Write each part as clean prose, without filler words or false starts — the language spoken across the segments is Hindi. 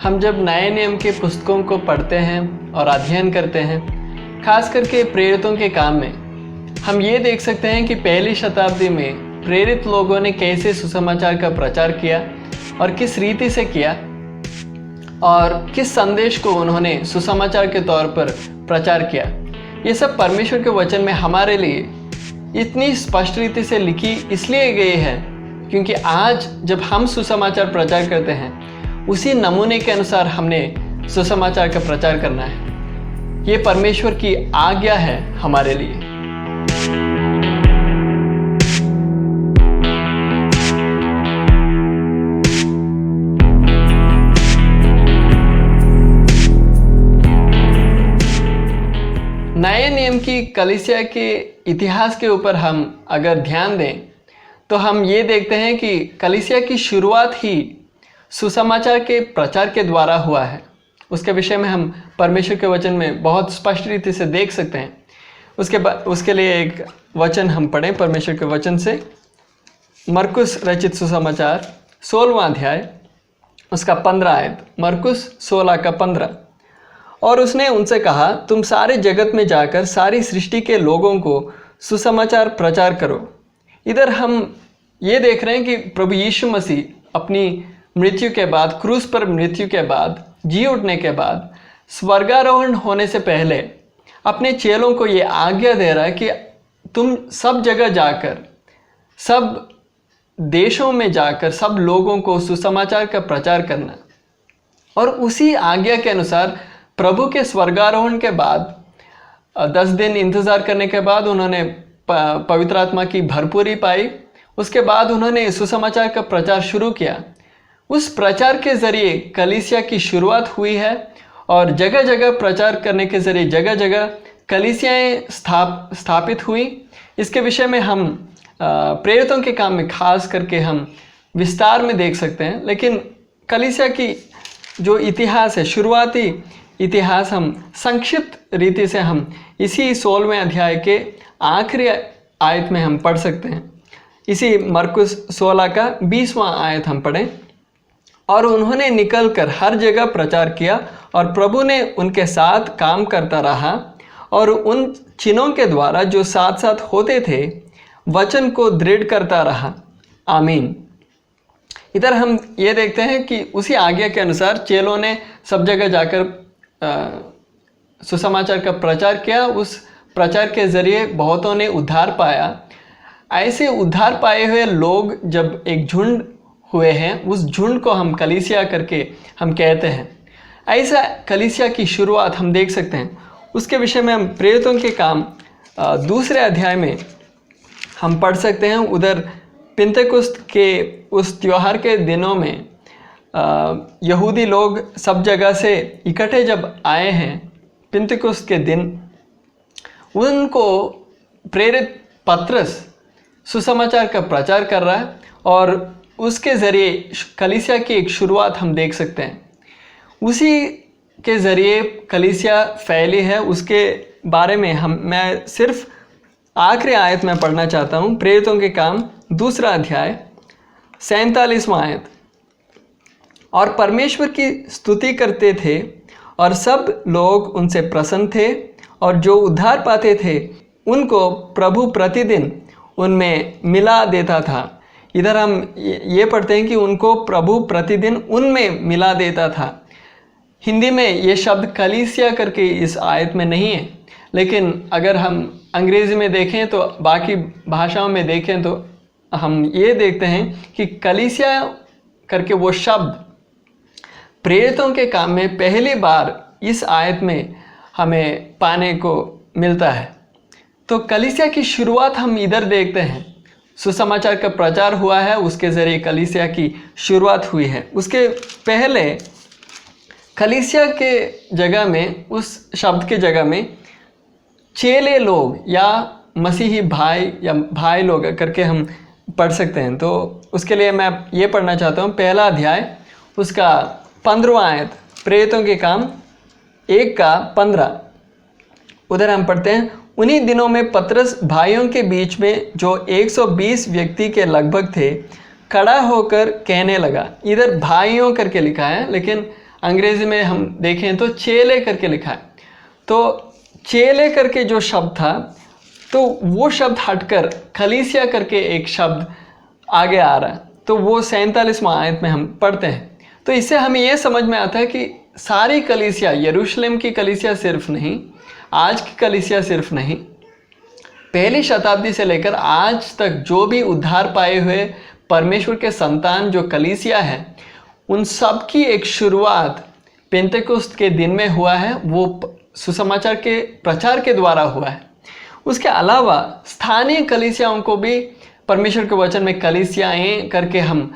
हम जब नए नियम के पुस्तकों को पढ़ते हैं और अध्ययन करते हैं, खास करके प्रेरितों के काम में, हम ये देख सकते हैं कि पहली शताब्दी में प्रेरित लोगों ने कैसे सुसमाचार का प्रचार किया और किस रीति से किया और किस संदेश को उन्होंने सुसमाचार के तौर पर प्रचार किया। ये सब परमेश्वर के वचन में हमारे लिए इतनी स्पष्ट रीति से लिखी इसलिए गई है क्योंकि आज जब हम सुसमाचार प्रचार करते हैं, उसी नमूने के अनुसार हमने सुसमाचार का प्रचार करना है। ये परमेश्वर की आज्ञा है हमारे लिए। नए नियम की कलीसिया के इतिहास के ऊपर हम अगर ध्यान दें तो हम ये देखते हैं कि कलीसिया की शुरुआत ही सुसमाचार के प्रचार के द्वारा हुआ है। उसके विषय में हम परमेश्वर के वचन में बहुत स्पष्ट रीति से देख सकते हैं। उसके लिए एक वचन हम पढ़ें परमेश्वर के वचन से। मरकुस रचित सुसमाचार 16वां अध्याय उसका 15 आयत। मरकुस 16 का 15। और उसने उनसे कहा, तुम सारे जगत में जाकर सारी सृष्टि के लोगों को सुसमाचार प्रचार करो। इधर हम ये देख रहे हैं कि प्रभु यीशु मसीह अपनी मृत्यु के बाद, क्रूस पर मृत्यु के बाद, जी उठने के बाद, स्वर्गारोहण होने से पहले अपने चेलों को ये आज्ञा दे रहा है कि तुम सब जगह जाकर, सब देशों में जाकर सब लोगों को सुसमाचार का प्रचार करना। और उसी आज्ञा के अनुसार प्रभु के स्वर्गारोहण के बाद 10 दिन इंतज़ार करने के बाद उन्होंने पवित्र आत्मा की भरपूरी पाई। उसके बाद उन्होंने सुसमाचार का प्रचार शुरू किया। उस प्रचार के ज़रिए कलीसिया की शुरुआत हुई है और जगह जगह प्रचार करने के ज़रिए जगह जगह कलीसियाएँ स्थापित हुई। इसके विषय में हम प्रेरितों के काम में खास करके हम विस्तार में देख सकते हैं। लेकिन कलीसिया की जो इतिहास है, शुरुआती इतिहास, हम संक्षिप्त रीति से हम इसी 16वें अध्याय के आखिरी आयत में हम पढ़ सकते हैं। इसी मरकुस 16 का 20वां आयत हम पढ़ें। और उन्होंने निकलकर हर जगह प्रचार किया और प्रभु ने उनके साथ काम करता रहा और उन चिन्हों के द्वारा जो साथ साथ होते थे वचन को दृढ़ करता रहा। आमीन। इधर हम ये देखते हैं कि उसी आज्ञा के अनुसार चेलों ने सब जगह जाकर सुसमाचार का प्रचार किया। उस प्रचार के ज़रिए बहुतों ने उद्धार पाया। ऐसे उद्धार पाए हुए लोग जब एक झुंड हुए हैं, उस झुंड को हम कलीसिया करके हम कहते हैं। ऐसा कलीसिया की शुरुआत हम देख सकते हैं। उसके विषय में हम प्रेरितों के काम 2 अध्याय में हम पढ़ सकते हैं। उधर पिंतेकुस्त के उस त्योहार के दिनों में यहूदी लोग सब जगह से इकट्ठे जब आए हैं, पिंतेकुस्त के दिन उनको प्रेरित पत्रस सुसमाचार का प्रचार कर रहा है और उसके ज़रिए कलीसिया की एक शुरुआत हम देख सकते हैं। उसी के ज़रिए कलीसिया फैली है। उसके बारे में मैं सिर्फ आखिरी आयत में पढ़ना चाहता हूँ। प्रेरितों के काम 2 अध्याय 47वां आयत। और परमेश्वर की स्तुति करते थे और सब लोग उनसे प्रसन्न थे और जो उद्धार पाते थे उनको प्रभु प्रतिदिन उनमें मिला देता था। इधर हम ये पढ़ते हैं कि उनको प्रभु प्रतिदिन उनमें मिला देता था। हिंदी में ये शब्द कलीसिया करके इस आयत में नहीं है, लेकिन अगर हम अंग्रेज़ी में देखें तो, बाकी भाषाओं में देखें तो हम ये देखते हैं कि कलीसिया करके वो शब्द प्रेरितों के काम में पहली बार इस आयत में हमें पाने को मिलता है। तो कलीसिया की शुरुआत हम इधर देखते हैं। सुसमाचार का प्रचार हुआ है, उसके ज़रिए कलीसिया की शुरुआत हुई है। उसके पहले कलीसिया के जगह में, उस शब्द के जगह में चेले लोग या मसीही भाई या भाई लोग करके हम पढ़ सकते हैं। तो उसके लिए मैं ये पढ़ना चाहता हूँ 1 अध्याय उसका 15वां आयत। प्रेरितों के काम 1 का 15। उधर हम पढ़ते हैं, उन्हीं दिनों में पतरस भाइयों के बीच में जो 120 व्यक्ति के लगभग थे खड़ा होकर कहने लगा। इधर भाइयों करके लिखा है, लेकिन अंग्रेजी में हम देखें तो चेले करके लिखा है। तो चेले करके जो शब्द था, तो वो शब्द हटकर कलीसिया करके एक शब्द आगे आ रहा है। तो वो 47वां आयत में हम पढ़ते हैं। तो इससे हमें ये समझ में आता है कि सारी कलीसिया, यरूशलेम की कलीसिया सिर्फ नहीं, आज की कलीसिया सिर्फ नहीं, पहली शताब्दी से लेकर आज तक जो भी उद्धार पाए हुए परमेश्वर के संतान जो कलीसिया है, उन सब की एक शुरुआत पेंतेकोस्त के दिन में हुआ है। वो सुसमाचार के प्रचार के द्वारा हुआ है। उसके अलावा स्थानीय कलीसियाओं को भी परमेश्वर के वचन में कलीसियाएं करके हम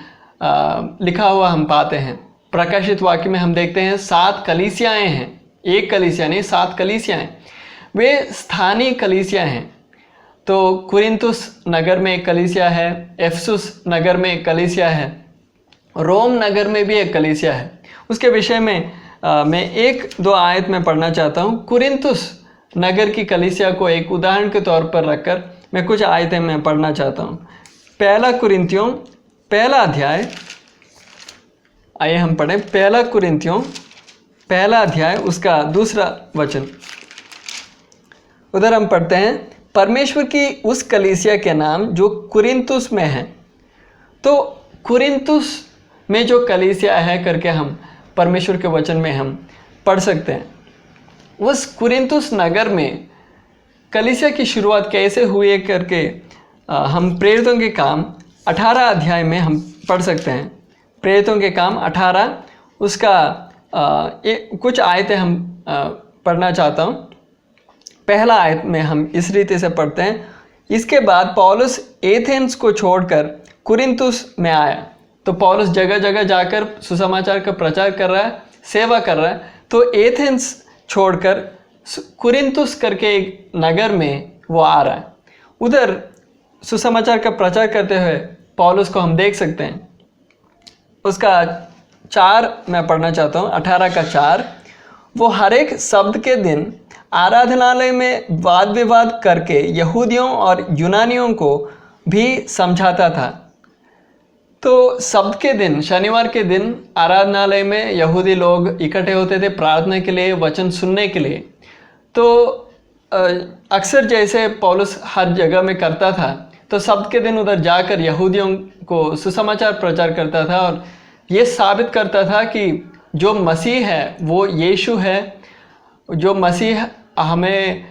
लिखा हुआ हम पाते हैं। प्रकाशित वाक्य में हम देखते हैं 7 कलीसियाएं हैं, एक कलीसिया नहीं 7 कलीसियाएं, वे स्थानीय कलीसिया हैं। तो कुरिन्थुस नगर में एक कलीसिया है, एफसुस नगर में एक कलीसिया है, रोम नगर में भी एक कलीसिया है। उसके विषय में मैं 1-2 आयत में पढ़ना चाहता हूँ। कुरिन्थुस नगर की कलीसिया को एक उदाहरण के तौर पर रखकर मैं कुछ आयतें मैं पढ़ना चाहता हूँ। पहला कुरिन्थियों पहला अध्याय, आइए हम पढ़ें। पहला कुरिन्थियों पहला अध्याय उसका 2 वचन। उधर हम पढ़ते हैं, परमेश्वर की उस कलीसिया के नाम जो कुरिन्थुस में है। तो कुरिन्थुस में जो कलीसिया है करके हम परमेश्वर के वचन में हम पढ़ सकते हैं। उस कुरिन्थुस नगर में कलीसिया की शुरुआत कैसे हुई करके हम प्रेरितों के काम 18 अध्याय में हम पढ़ सकते हैं। प्रेरितों के काम 18 उसका कुछ आयतें हम पढ़ना चाहता हूँ। पहला आयत में हम इस रीति से पढ़ते हैं, इसके बाद पौलुस एथेंस को छोड़कर कुरिन्थुस में आया। तो पौलुस जगह जगह जाकर सुसमाचार का प्रचार कर रहा है, सेवा कर रहा है। तो एथेंस छोड़कर कुरिन्थुस करके एक नगर में वो आ रहा है। उधर सुसमाचार का प्रचार करते हुए पौलुस को हम देख सकते हैं। उसका 4 मैं पढ़ना चाहता हूँ, 18 का 4। वो हर एक शब्द के दिन आराधनालय में वाद विवाद करके यहूदियों और यूनानियों को भी समझाता था। तो शब्द के दिन, शनिवार के दिन आराधनालय में यहूदी लोग इकट्ठे होते थे प्रार्थना के लिए, वचन सुनने के लिए। तो अक्सर जैसे पौलुस हर जगह में करता था, तो शब्द के दिन उधर जाकर यहूदियों को सुसमाचार प्रचार करता था और ये साबित करता था कि जो मसीह है वो यीशु है। जो मसीह हमें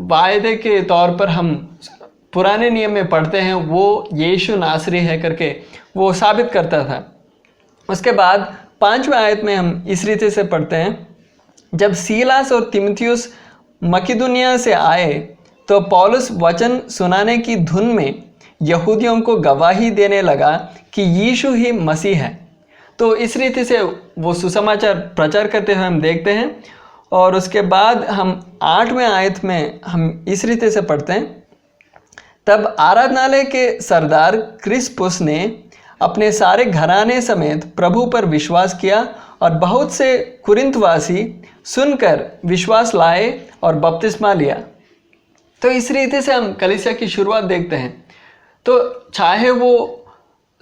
वायदे के तौर पर हम पुराने नियम में पढ़ते हैं, वो यीशु नासरी है करके वो साबित करता था। उसके बाद 5वें आयत में हम इस रीति से पढ़ते हैं, जब सीलास और तीमुथियुस मकिदुनिया से आए तो पौलुस वचन सुनाने की धुन में यहूदियों को गवाही देने लगा कि यीशु ही मसीह है। तो इस रीति से वो सुसमाचार प्रचार करते हुए हम देखते हैं। और उसके बाद हम 8वें आयत में हम इस रीति से पढ़ते हैं, तब आराधनालय के सरदार क्रिस्पुस ने अपने सारे घराने समेत प्रभु पर विश्वास किया और बहुत से कुरिन्थवासी सुनकर विश्वास लाए और बपतिस्मा लिया। तो इस रीति से हम कलीसिया की शुरुआत देखते हैं। तो चाहे वो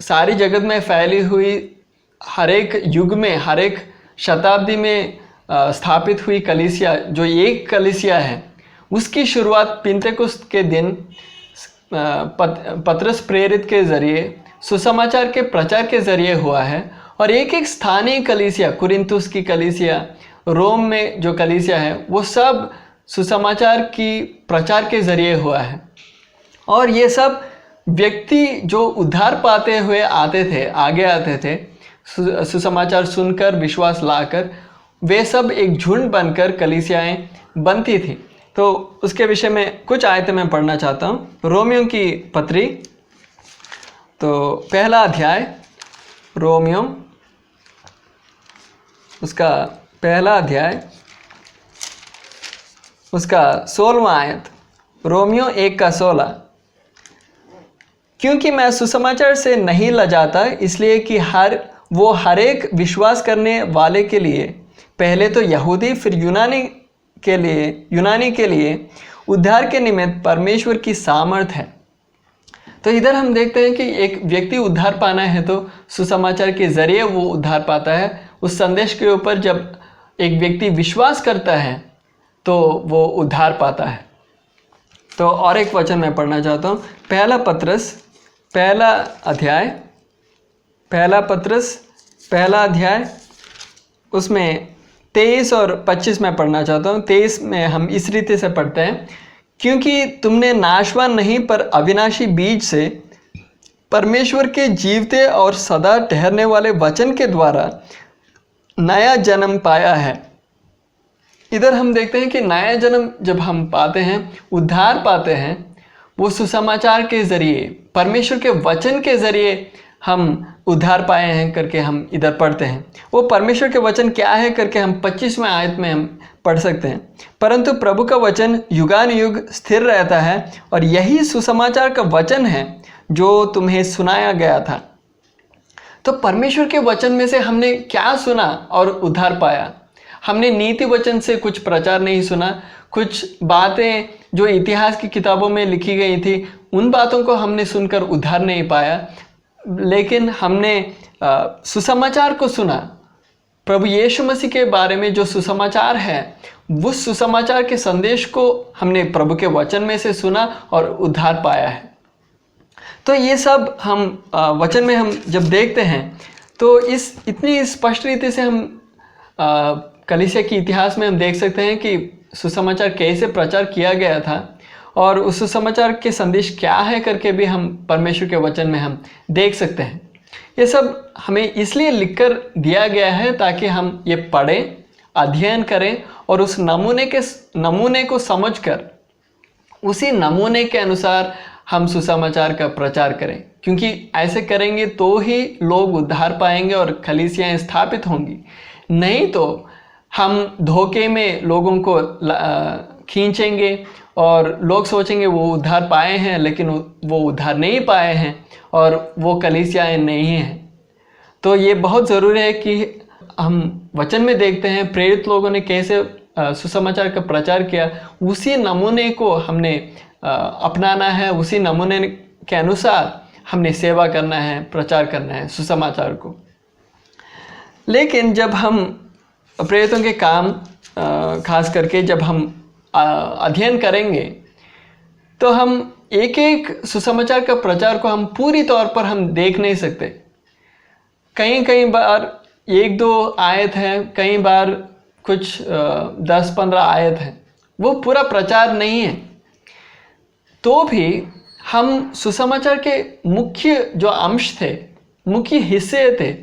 सारी जगत में फैली हुई हर एक युग में, हर एक शताब्दी में स्थापित हुई कलीसिया, जो एक कलीसिया है, उसकी शुरुआत पेंतेकोस्त के दिन पतरस प्रेरित के ज़रिए सुसमाचार के प्रचार के ज़रिए हुआ है। और एक एक स्थानीय कलीसिया, कुरिन्थुस की कलीसिया, रोम में जो कलीसिया है, वो सब सुसमाचार की प्रचार के ज़रिए हुआ है। और ये सब व्यक्ति जो उद्धार पाते हुए आते थे, आगे आते थे सुसमाचार सुनकर, विश्वास लाकर, वे सब एक झुंड बनकर कलीसियाएं बनती थी। तो उसके विषय में कुछ आयतें मैं पढ़ना चाहता हूँ। रोमियो की पत्री, तो पहला अध्याय रोमियो उसका पहला अध्याय उसका 16वां आयत, रोमियो 1 का 16। क्योंकि मैं सुसमाचार से नहीं लजाता, इसलिए कि हर एक विश्वास करने वाले के लिए, पहले तो यहूदी फिर यूनानी के लिए उद्धार के निमित्त परमेश्वर की सामर्थ है। तो इधर हम देखते हैं कि एक व्यक्ति उद्धार पाना है तो सुसमाचार के ज़रिए वो उद्धार पाता है। उस संदेश के ऊपर जब एक व्यक्ति विश्वास करता है तो वो उद्धार पाता है। तो और एक वचन मैं पढ़ना चाहता हूँ, पहला पत्रस पहला अध्याय उसमें 23 और 25 में पढ़ना चाहता हूँ। 23 में हम इस रीति से पढ़ते हैं, क्योंकि तुमने नाशवान नहीं पर अविनाशी बीज से परमेश्वर के जीवते और सदा ठहरने वाले वचन के द्वारा नया जन्म पाया है। इधर हम देखते हैं कि नया जन्म जब हम पाते हैं, उद्धार पाते हैं, वो सुसमाचार के ज़रिए, परमेश्वर के वचन के ज़रिए हम उद्धार पाए हैं करके हम इधर पढ़ते हैं। वो परमेश्वर के वचन क्या है करके हम 25वें आयत में हम पढ़ सकते हैं, परंतु प्रभु का वचन युगानुयुग स्थिर रहता है और यही सुसमाचार का वचन है जो तुम्हें सुनाया गया था। तो परमेश्वर के वचन में से हमने क्या सुना और उद्धार पाया? हमने नीति वचन से कुछ प्रचार नहीं सुना, कुछ बातें जो इतिहास की किताबों में लिखी गई थी उन बातों को हमने सुनकर उद्धार नहीं पाया, लेकिन हमने सुसमाचार को सुना। प्रभु यीशु मसीह के बारे में जो सुसमाचार है, उस सुसमाचार के संदेश को हमने प्रभु के वचन में से सुना और उद्धार पाया है। तो ये सब हम वचन में हम जब देखते हैं तो इस इतनी स्पष्ट रीति से हम कलीसिया के इतिहास में हम देख सकते हैं कि सुसमाचार कैसे प्रचार किया गया था और उस सुसमाचार के संदेश क्या है करके भी हम परमेश्वर के वचन में हम देख सकते हैं। ये सब हमें इसलिए लिखकर दिया गया है ताकि हम ये पढ़ें, अध्ययन करें और उस नमूने को समझकर उसी नमूने के अनुसार हम सुसमाचार का प्रचार करें, क्योंकि ऐसे करेंगे तो ही लोग उद्धार पाएंगे और कलीसियाएं स्थापित होंगी। नहीं तो हम धोखे में लोगों को खींचेंगे और लोग सोचेंगे वो उद्धार पाए हैं, लेकिन वो उद्धार नहीं पाए हैं और वो कलीसियाएं नहीं हैं। तो ये बहुत ज़रूरी है कि हम वचन में देखते हैं प्रेरित लोगों ने कैसे सुसमाचार का प्रचार किया, उसी नमूने को हमने अपनाना है, उसी नमूने के अनुसार हमने सेवा करना है, प्रचार करना है सुसमाचार को। लेकिन जब हम प्रेरितों के काम खास करके जब हम अध्ययन करेंगे तो हम एक एक सुसमाचार का प्रचार को हम पूरी तौर पर हम देख नहीं सकते। कई बार 1-2 आयत है, कई बार कुछ 10-15 आयत है, वो पूरा प्रचार नहीं है। तो भी हम सुसमाचार के मुख्य जो अंश थे, मुख्य हिस्से थे,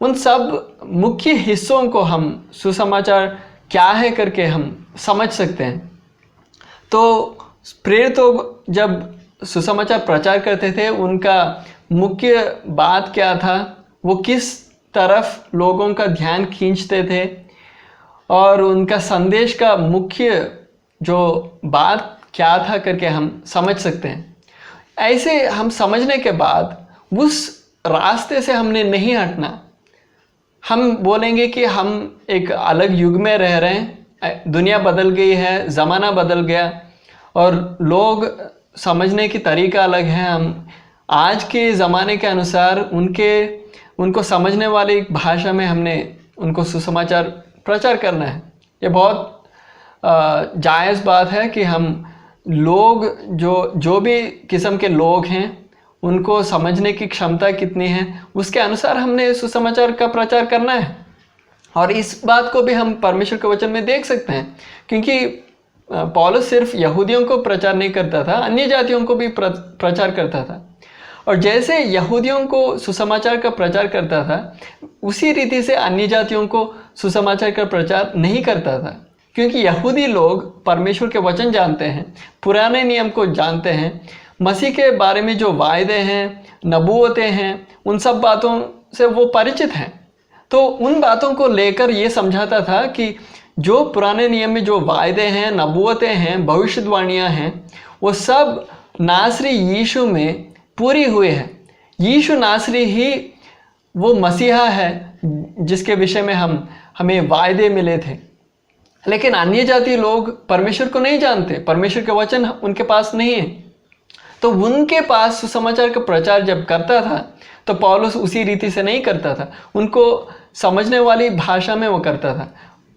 उन सब मुख्य हिस्सों को हम सुसमाचार क्या है करके हम समझ सकते हैं। तो प्रेरित जब सुसमाचार प्रचार करते थे, उनका मुख्य बात क्या था, वो किस तरफ लोगों का ध्यान खींचते थे और उनका संदेश का मुख्य जो बात क्या था करके हम समझ सकते हैं। ऐसे हम समझने के बाद उस रास्ते से हमने नहीं हटना। हम बोलेंगे कि हम एक अलग युग में रह रहे हैं, दुनिया बदल गई है, ज़माना बदल गया और लोग समझने की तरीका अलग है। हम आज के ज़माने के अनुसार उनको समझने वाली भाषा में हमने उनको सुसमाचार प्रचार करना है। ये बहुत जायज़ बात है कि हम लोग जो भी किस्म के लोग हैं उनको समझने की क्षमता कितनी है, उसके अनुसार हमने सुसमाचार का प्रचार करना है। और इस बात को भी हम परमेश्वर के वचन में देख सकते हैं, क्योंकि पौलुस सिर्फ यहूदियों को प्रचार नहीं करता था, अन्य जातियों को भी प्रचार करता था। और जैसे यहूदियों को सुसमाचार का प्रचार करता था, उसी रीति से अन्य जातियों को सुसमाचार का प्रचार नहीं करता था, क्योंकि यहूदी लोग परमेश्वर के वचन जानते हैं, पुराने नियम को जानते हैं, मसीह के बारे में जो वायदे हैं, नबूवतें हैं, उन सब बातों से वो परिचित हैं। तो उन बातों को लेकर ये समझाता था कि जो पुराने नियम में जो वायदे हैं, नबूवतें हैं, भविष्यवाणियाँ हैं, वो सब नासरी यीशु में पूरी हुई है। यीशु नासरी ही वो मसीहा है जिसके विषय में हमें वायदे मिले थे। लेकिन अन्य जाति लोग परमेश्वर को नहीं जानते, परमेश्वर के वचन उनके पास नहीं है। तो उनके पास सुसमाचार का प्रचार जब करता था तो पौलुस उसी रीति से नहीं करता था। उनको समझने वाली भाषा में वो करता था,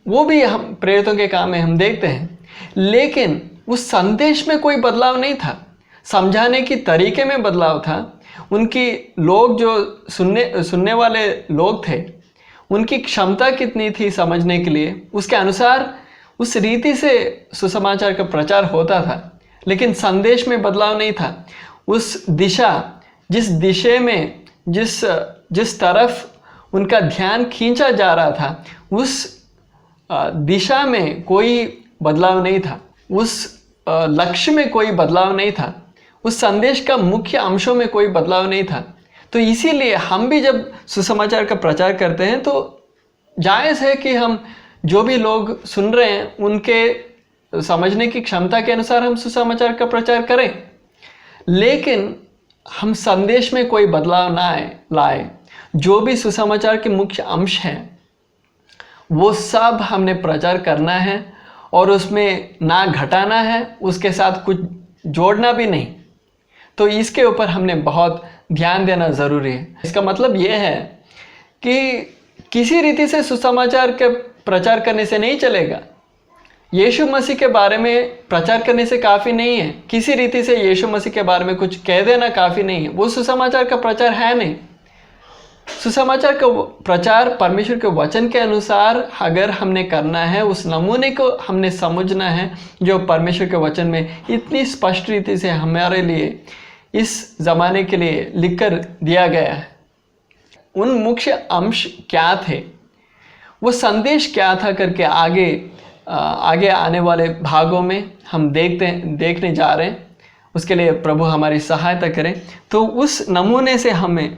वो भी हम प्रेरितों के काम में हम देखते हैं। लेकिन उस संदेश में कोई बदलाव नहीं था, समझाने की तरीके में बदलाव था। उनकी लोग जो सुनने वाले लोग थे, उनकी क्षमता कितनी थी समझने के लिए, उसके अनुसार उस रीति से सुसमाचार का प्रचार होता था, लेकिन संदेश में बदलाव नहीं था। उस दिशा, जिस दिशा में जिस तरफ उनका ध्यान खींचा जा रहा था, उस दिशा में कोई बदलाव नहीं था, उस लक्ष्य में कोई बदलाव नहीं था, उस संदेश का मुख्य अंशों में कोई बदलाव नहीं था। तो इसीलिए हम भी जब सुसमाचार का प्रचार करते हैं तो जायज़ है कि हम जो भी लोग सुन रहे हैं उनके समझने की क्षमता के अनुसार हम सुसमाचार का प्रचार करें, लेकिन हम संदेश में कोई बदलाव ना लाए। जो भी सुसमाचार के मुख्य अंश हैं वो सब हमने प्रचार करना है और उसमें ना घटाना है, उसके साथ कुछ जोड़ना भी नहीं। तो इसके ऊपर हमने बहुत ध्यान देना ज़रूरी है। इसका मतलब ये है कि किसी रीति से सुसमाचार के प्रचार करने से नहीं चलेगा। यीशु मसीह के बारे में प्रचार करने से काफ़ी नहीं है, किसी रीति से यीशु मसीह के बारे में कुछ कह देना काफ़ी नहीं है, वो सुसमाचार का प्रचार है नहीं। सुसमाचार का प्रचार परमेश्वर के वचन के अनुसार अगर हमने करना है, उस नमूने को हमने समझना है जो परमेश्वर के वचन में इतनी स्पष्ट रीति से हमारे लिए इस ज़माने के लिए लिखकर दिया गया है। उन मुख्य अंश क्या थे, वो संदेश क्या था करके आगे आने वाले भागों में हम देखने जा रहे हैं। उसके लिए प्रभु हमारी सहायता करें। तो उस नमूने से हमें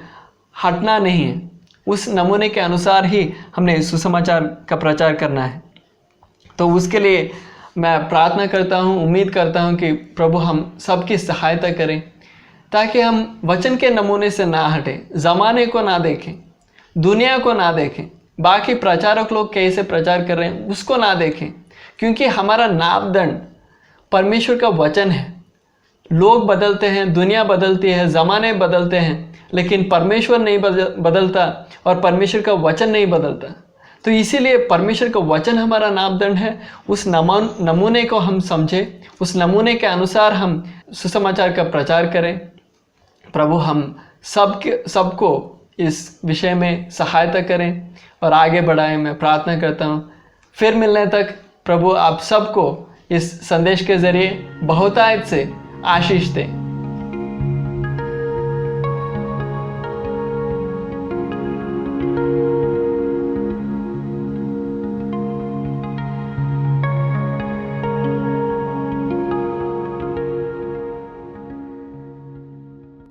हटना नहीं है, उस नमूने के अनुसार ही हमने सुसमाचार का प्रचार करना है। तो उसके लिए मैं प्रार्थना करता हूँ, उम्मीद करता हूँ कि प्रभु हम सबकी सहायता करें ताकि हम वचन के नमूने से ना हटें, ज़माने को ना देखें, दुनिया को ना देखें, बाकी प्रचारक लोग कैसे प्रचार कर रहे हैं उसको ना देखें, क्योंकि हमारा मापदंड परमेश्वर का वचन है। लोग बदलते हैं, दुनिया बदलती है, ज़माने बदलते हैं, लेकिन परमेश्वर नहीं बदलता और परमेश्वर का वचन नहीं बदलता। तो इसीलिए परमेश्वर का वचन हमारा मापदंड है। उस नमूने को हम समझें, उस नमूने के अनुसार हम सुसमाचार का प्रचार करें। प्रभु हम सबको इस विषय में सहायता करें और आगे बढ़ाएं। मैं प्रार्थना करता हूँ। फिर मिलने तक प्रभु आप सबको इस संदेश के ज़रिए बहुतायत से आशीष दें।